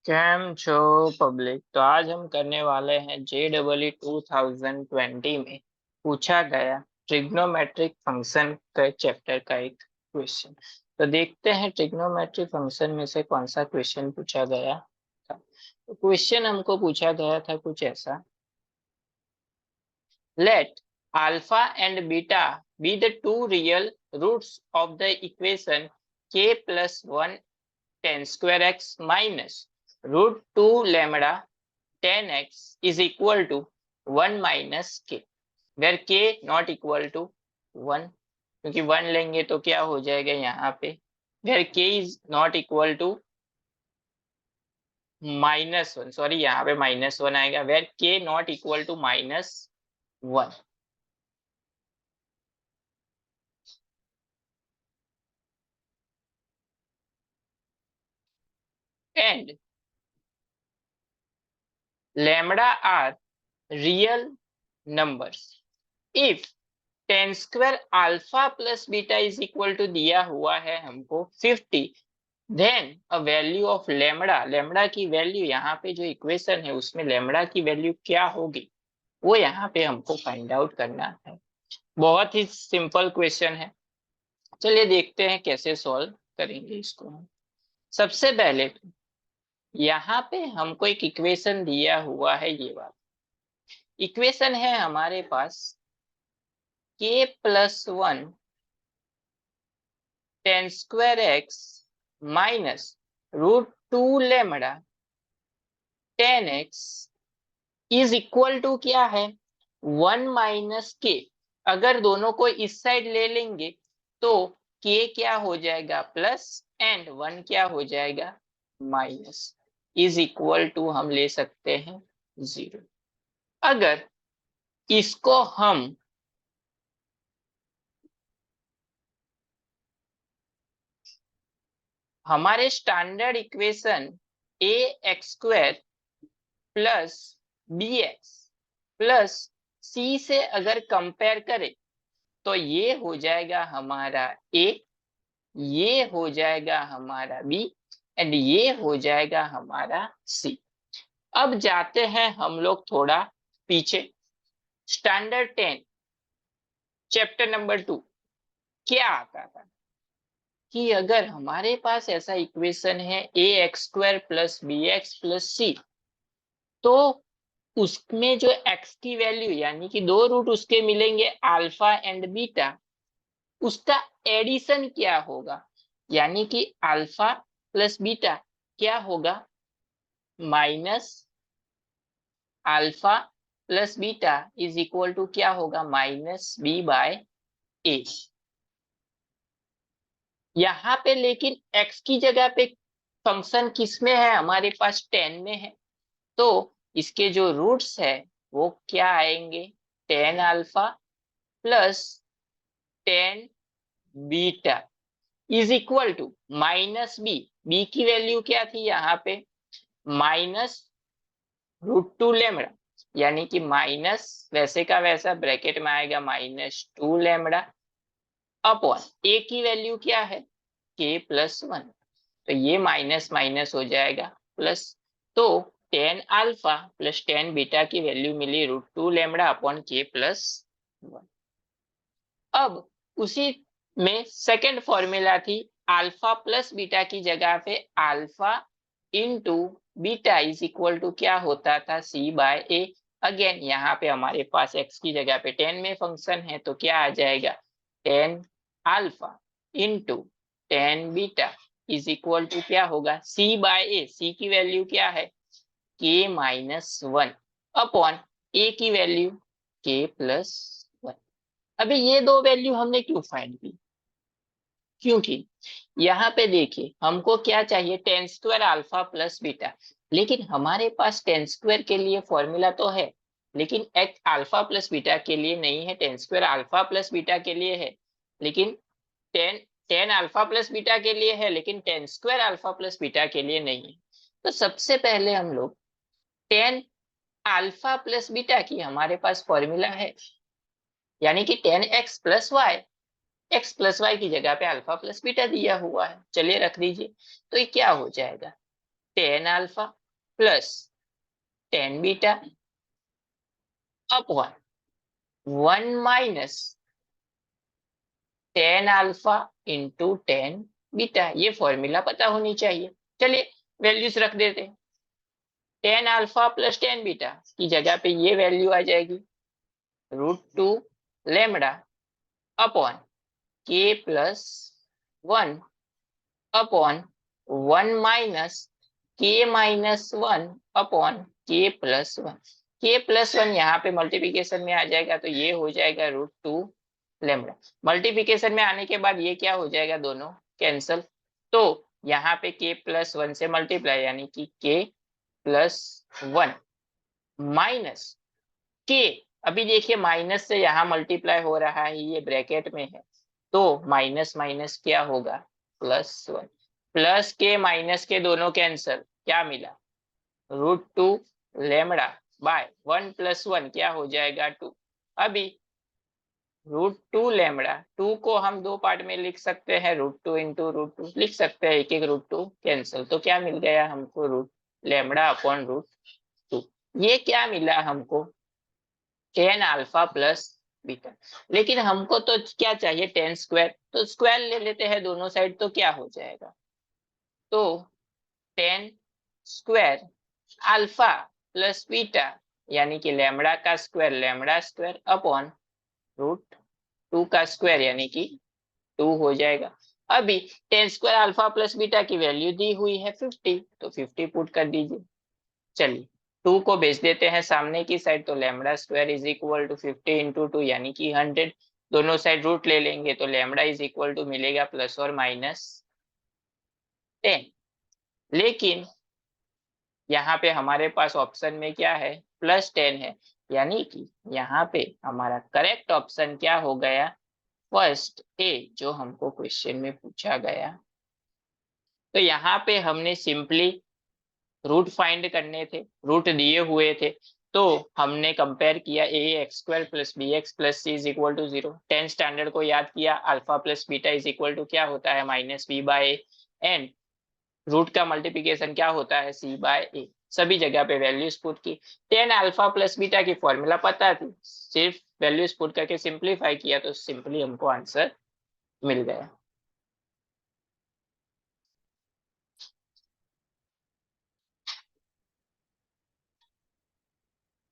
Cam छो public. तो आज हम करने वाले हैं JEE 2020 में पूछा गया ट्रिग्नोमेट्रिक फंक्शन के चैप्टर का एक क्वेश्चन। तो देखते हैं ट्रिग्नोमेट्रिक फंक्शन में से कौन सा क्वेश्चन पूछा गया था। तो क्वेश्चन हमको पूछा गया था कुछ ऐसा। Let alpha and beta be the two real roots of the equation k+1 tan square x minus √2 lambda tan x is equal to 1 minus k, where k not equal to 1, क्योंकि 1 लेंगे तो क्या हो जाएगा यहाँ पे, where k is not equal to -1, sorry यहाँ पे -1 आएगा, where k not equal to -1 and lambda are real numbers. If tan square alpha plus beta is equal to दिया हुआ है हमको 50, then a value of lambda, lambda की value यहाँ पे जो इक्वेशन है उसमें लेमड़ा की वैल्यू क्या होगी वो यहाँ पे हमको फाइंड आउट करना है। बहुत ही सिंपल क्वेश्चन है, चलिए देखते हैं कैसे सॉल्व करेंगे इसको। सबसे पहले यहाँ पे हमको एक इक्वेशन दिया हुआ है, ये वाला इक्वेशन है हमारे पास k+1 tan square x minus √2 lambda tan x is equal to क्या है 1 माइनस के। अगर दोनों को इस साइड ले लेंगे तो k क्या हो जाएगा प्लस एंड 1 क्या हो जाएगा माइनस, इज इक्वल टू हम ले सकते हैं 0। अगर इसको हम हमारे standard equation ax² plus bx plus c से अगर कंपेयर करें तो ये हो जाएगा हमारा a, ये हो जाएगा हमारा b एंड ये हो जाएगा हमारा c। अब जाते हैं हम लोग थोड़ा पीछे, स्टैंडर्ड 10 चैप्टर नंबर 2 क्या आता था कि अगर हमारे पास ऐसा इक्वेशन है ax² plus bx plus c, तो उसमें जो x की वैल्यू यानी कि दो रूट उसके मिलेंगे अल्फा एंड बीटा, उसका एडिशन क्या होगा, यानी कि अल्फा प्लस बीटा क्या होगा minus alpha plus beta is equal to क्या होगा -b/a। यहाँ पे लेकिन x की जगह पे फंक्शन किस में है हमारे पास 10 में है, तो इसके जो रूट्स है वो क्या आएंगे tan alpha plus tan beta is equal to -b, b की वैल्यू क्या थी यहाँ पे -√2 लैम्बडा, यानी कि माइनस वैसे का वैसा ब्रैकेट में आएगा -2 लैम्बडा अपॉन a की वैल्यू क्या है k+1, तो ये माइनस माइनस हो जाएगा प्लस, तो tan alpha plus tan beta की वैल्यू मिली √2 लैम्बडा अपॉन k+1। अब उसी में सेकंड फॉर्मूला थी अल्फा प्लस बीटा की जगह पे alpha into beta is equal to क्या होता था c/a। अगेन यहाँ पे हमारे पास x की जगह पे 10 में फंक्शन है तो क्या आ जाएगा tan alpha into tan beta is equal to क्या होगा c/a, c की वैल्यू क्या है k-1 अपॉन a की वैल्यू k+1। अभी ये दो वैल्यू हमने क्यों फाइंड की, क्योंकि यहाँ पे देखिए हमको क्या चाहिए tan² अल्फा प्लस बीटा, लेकिन हमारे पास tan² के लिए फॉर्मूला तो है लेकिन एक अल्फा प्लस बीटा के लिए नहीं है, tan² अल्फा प्लस बीटा के लिए है लेकिन tan अल्फा प्लस बीटा के लिए है लेकिन tan² अल्फा प्लस बीटा के लिए नहीं है। तो सबसे पहले हम लोग tan अल्फा प्लस बीटा की हमारे पास फॉर्मूला है, यानी कि tan x plus y, x plus y की जगह पे अल्फा प्लस बीटा दिया हुआ है, चलिए रख दीजिए। तो ये क्या हो जाएगा tan alpha plus tan beta upon 1 minus tan alpha into tan beta. ये फॉर्मूला पता होनी चाहिए। चलिए वैल्यूज रख देते हैं। Tan alpha plus tan beta की जगह पे ये वैल्यू आ जाएगी √2 लेमड़ा अपॉन के प्लस 1 अपॉन 1 माइनस के माइनस 1 अपॉन के प्लस 1। के प्लस 1 यहाँ पे मल्टीप्लिकेशन में आ जाएगा तो ये हो जाएगा √2 लेमड़ा। मल्टीप्लिकेशन में आने के बाद ये क्या हो जाएगा, दोनों कैंसल। तो यहाँ पे के प्लस 1 से मल्टीप्लाई यानी कि के प्लस 1 माइनस के, अभी देखिए माइनस से यहाँ मल्टीप्लाई हो रहा है, ये ब्रैकेट में है तो माइनस माइनस क्या होगा +1। प्लस के माइनस के दोनों कैंसल, क्या मिला √2 लेमड़ा बाय 1 + 1 क्या हो जाएगा 2। अभी √2 लेमड़ा 2 को हम दो पार्ट में लिख सकते हैं, √2 इंटू √2 लिख सकते हैं, एक एक √2 कैंसल, तो क्या मिल गया हमको रूट लेमड़ा अपॉन √2। ये क्या मिला हमको टेन अल्फा प्लस बीटा। लेकिन हमको तो क्या चाहिए टेन स्क्वायर, तो स्क्वायर ले लेते हैं दोनों साइड तो क्या हो जाएगा, तो ten square alpha plus beta यानी कि लेमड़ा का स्क्वायर लेमड़ा स्क्वायर अपॉन √2 का स्क्वायर यानी कि 2 हो जाएगा। अभी ten square alpha plus beta की वैल्यू दी हुई है 50, तो 50 पुट कर दीजिए। चलिए 2 को भेज देते हैं सामने की साइड, तो lambda square is equal to 50 into 2 यानी कि 100। दोनों साइड रूट ले लेंगे तो लेमड़ा इज इक्वल टू मिलेगा प्लस और माइनस 10। लेकिन यहाँ पे हमारे पास ऑप्शन में क्या है +10 है, यानी कि यहाँ पे हमारा करेक्ट ऑप्शन क्या हो गया फर्स्ट ए, जो हमको क्वेश्चन में पूछा गया। तो यहाँ पे हमने सिंपली रूट फाइंड करने थे, रूट दिए हुए थे, तो हमने कंपेयर किया ax² + bx + c is equal to 0। 10 standard को याद किया, alpha plus beta is equal to क्या होता है -b/a एंड रूट का मल्टीप्लिकेशन क्या होता है c/a। सभी जगह पे वैल्यूज पुट की। 10 अल्फा प्लस बीटा की फॉर्मूला पता थी, सिर्फ वैल्यूज पुट करके सिंप्लीफाई किया तो सिंपली हमको आंसर मिल गया।